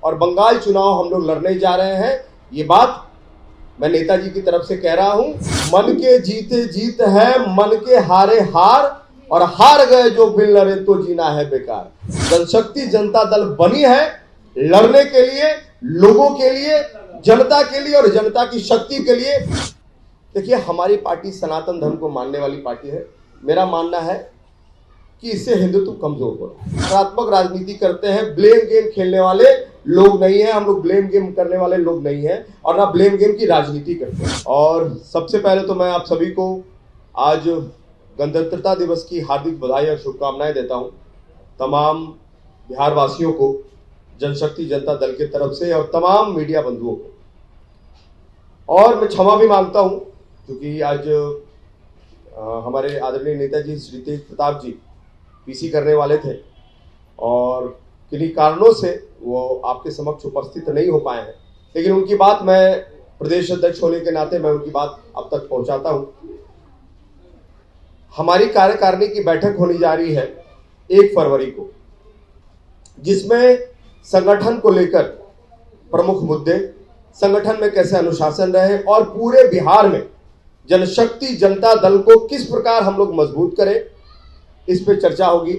और बंगाल चुनाव हम लोग लड़ने जा रहे हैं। ये बात मैं नेताजी की तरफ से कह रहा हूं। मन के जीते जीत है, मन के हारे हार, और हार गए जो बिन लड़े तो जीना है बेकार। जनशक्ति जनता दल बनी है लड़ने के लिए, लोगों के लिए, जनता के लिए और जनता की शक्ति के लिए। देखिए, हमारी पार्टी सनातन धर्म को मानने वाली पार्टी है। मेरा मानना है कि इससे हिंदुत्व कमजोर हो रहा है। सकारात्मक राजनीति करते हैं, ब्लेम गेम खेलने वाले लोग नहीं है। हम लोग ब्लेम गेम करने वाले लोग नहीं है और ना ब्लेम गेम की राजनीति करते हैं। और सबसे पहले तो मैं आप सभी को आज गणतंत्रता दिवस की हार्दिक बधाई और शुभकामनाएं देता हूं। तमाम बिहार वासियों को, जनशक्ति जनता दल की तरफ से और तमाम मीडिया बंधुओं को। और मैं क्षमा भी मांगता हूं क्योंकि आज हमारे आदरणीय नेताजी श्री तेज प्रताप जी पीसी करने वाले थे और किन्हीं कारणों से वो आपके समक्ष उपस्थित नहीं हो पाए हैं, लेकिन उनकी बात मैं प्रदेश अध्यक्ष होने के नाते मैं उनकी बात अब तक पहुंचाता हूं। हमारी कार्यकारिणी की बैठक होने जा रही है 1 फरवरी को, जिसमें संगठन को लेकर प्रमुख मुद्दे, संगठन में कैसे अनुशासन रहे और पूरे बिहार में जनशक्ति जनता दल को किस प्रकार हम लोग मजबूत करें, इस पे चर्चा होगी।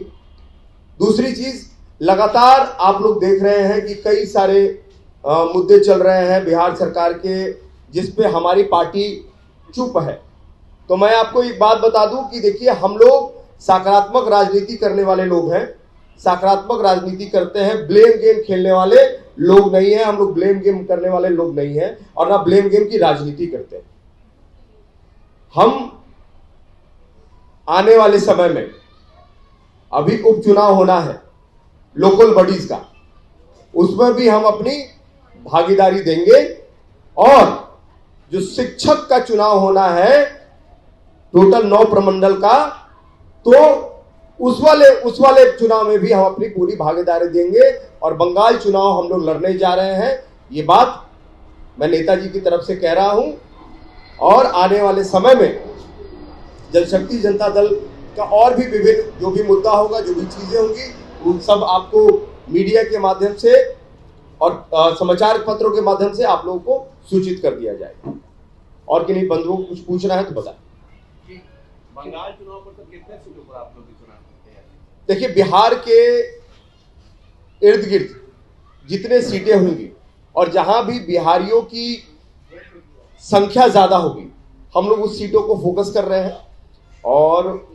दूसरी चीज, लगातार आप लोग देख रहे हैं कि कई सारे मुद्दे चल रहे हैं बिहार सरकार के, जिस पे हमारी पार्टी चुप है। तो मैं आपको एक बात बता दूं कि देखिए, हम लोग सकारात्मक राजनीति करने वाले लोग हैं, सकारात्मक राजनीति करते हैं, ब्लेम गेम खेलने वाले लोग नहीं है। हम लोग ब्लेम गेम करने वाले लोग नहीं है और ना ब्लेम गेम की राजनीति करते हैं। हम आने वाले समय में, अभी उपचुनाव होना है लोकल बॉडीज का, उसमें भी हम अपनी भागीदारी देंगे। और जो शिक्षक का चुनाव होना है टोटल 9 प्रमंडल का, तो उस वाले चुनाव में भी हम अपनी पूरी भागीदारी देंगे और बंगाल चुनाव हम लोग लड़ने जा रहे हैं। ये बात मैं नेताजी की तरफ से कह रहा हूं। और आने वाले समय में जनशक्ति जनता दल का और भी विभिन्न जो भी मुद्दा होगा, जो भी चीजें होंगी, उन सब आपको मीडिया के माध्यम से और समाचार पत्रों के माध्यम से आप लोगों को सूचित कर दिया जाएगा। और किन्हीं बंधुओं को कुछ पूछना है तो बताएं। बंगाल चुनाव पर तो कितने सीटों पर आप लोग चुनाव करते हैं? देखिए, बिहार के इर्द गिर्द जितने सीटें होंगी और जहां भी बिहारियों की संख्या ज्यादा होगी, हम लोग उस सीटों को फोकस कर रहे हैं। और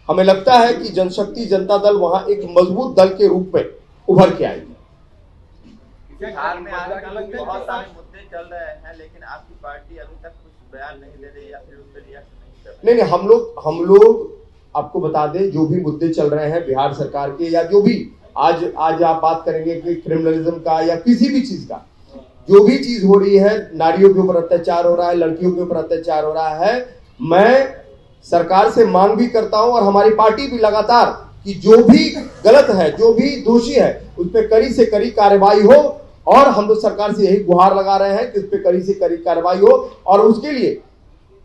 हमें लगता है कि जनशक्ति जनता दल वहां एक मजबूत दल के रूप में उभर के आएगी। बिहार में अलग-अलग बहुत सारे मुद्दे चल रहे हैं, लेकिन आपकी पार्टी अभी तक कुछ बयान नहीं दे रही या फिर उस पर रिएक्शन नहीं कर रही। नहीं, हम लोग आपको बता दें, जो भी मुद्दे चल रहे हैं बिहार सरकार के, या जो भी आज आप बात करेंगे कि क्रिमिनलिज्म का या किसी भी चीज का, जो भी चीज हो रही है, नारियों के ऊपर अत्याचार हो रहा है, लड़कियों के ऊपर अत्याचार हो रहा है, मैं सरकार से मांग भी करता हूं और हमारी पार्टी भी लगातार कि जो भी गलत है, जो भी दोषी है, उस पर कड़ी से कड़ी कार्रवाई हो। और हम लोग सरकार से यही गुहार लगा रहे हैं कि उस पर कड़ी से कड़ी कार्रवाई हो और उसके लिए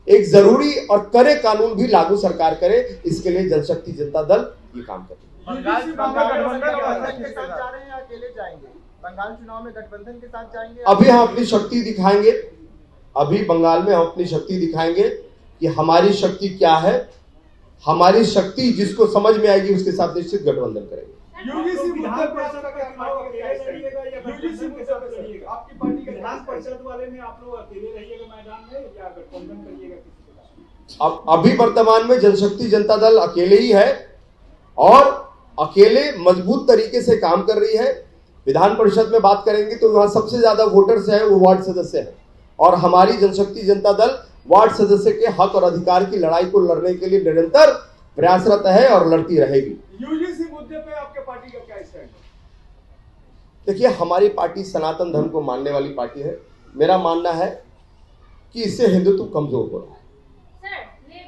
एक जरूरी और कड़े कानून भी लागू सरकार करे। इसके लिए जनशक्ति जनता दल ये काम करे। बंगाल गठबंधन के साथ जा रहे हैं या अकेले जाएंगे? बंगाल चुनाव में गठबंधन के साथ जाएंगे? अभी हम अपनी शक्ति दिखाएंगे। अभी बंगाल में हम अपनी शक्ति दिखाएंगे कि हमारी शक्ति क्या है। हमारी शक्ति जिसको समझ में आएगी उसके साथ निश्चित गठबंधन करेंगे। यूजीसी विधान परिषद का चुनाव अकेले लड़िएगा या यूजीसी के साथ लड़िएगा? आपकी पार्टी के विधान परिषद वाले में आप लोग अकेले रहिएगा मैदान में या गठबंधन करिएगा किसी के साथ? अब अभी वर्तमान में जनशक्ति जनता दल अकेले ही है और अकेले मजबूत तरीके से काम कर रही है। विधान परिषद में बात करेंगे तो वहां सबसे ज्यादा वोटर्स है वो वार्ड सदस्य है और हमारी जनशक्ति जनता दल वार्ड सदस्य के हक और अधिकार की लड़ाई को लड़ने के लिए निरंतर प्रयासरत है और लड़ती रहेगी। यूजीसी मुद्दे पे आपके पार्टी का क्या स्टैंड है? देखिए, हमारी पार्टी सनातन धर्म को मानने वाली पार्टी है। मेरा मानना है कि इससे हिंदुत्व कमजोर हो रहा है। सर, ये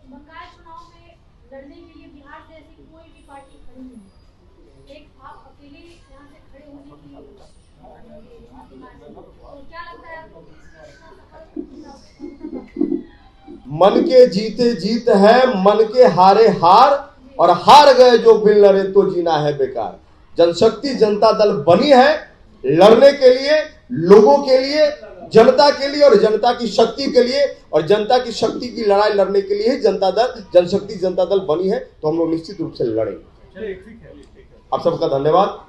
बंगाल चुनाव में लड़ने के लिए बिहार से ऐसी कोई भी पार्टी खड़ी नहीं है। एक आप अकेले यहाँ से खड़े होने की तो क्या लगता है आपको? मन के जीते जीत है, मन के हारे हार, और हार गए जो बिन लड़े तो जीना है बेकार। जनशक्ति जनता दल बनी है लड़ने के लिए, लोगों के लिए, जनता के लिए और जनता की शक्ति के लिए, और जनता की शक्ति की लड़ाई लड़ने के लिए जनता दल, जनशक्ति जनता दल बनी है। तो हम लोग निश्चित रूप से लड़ेंगे। आप सबका धन्यवाद।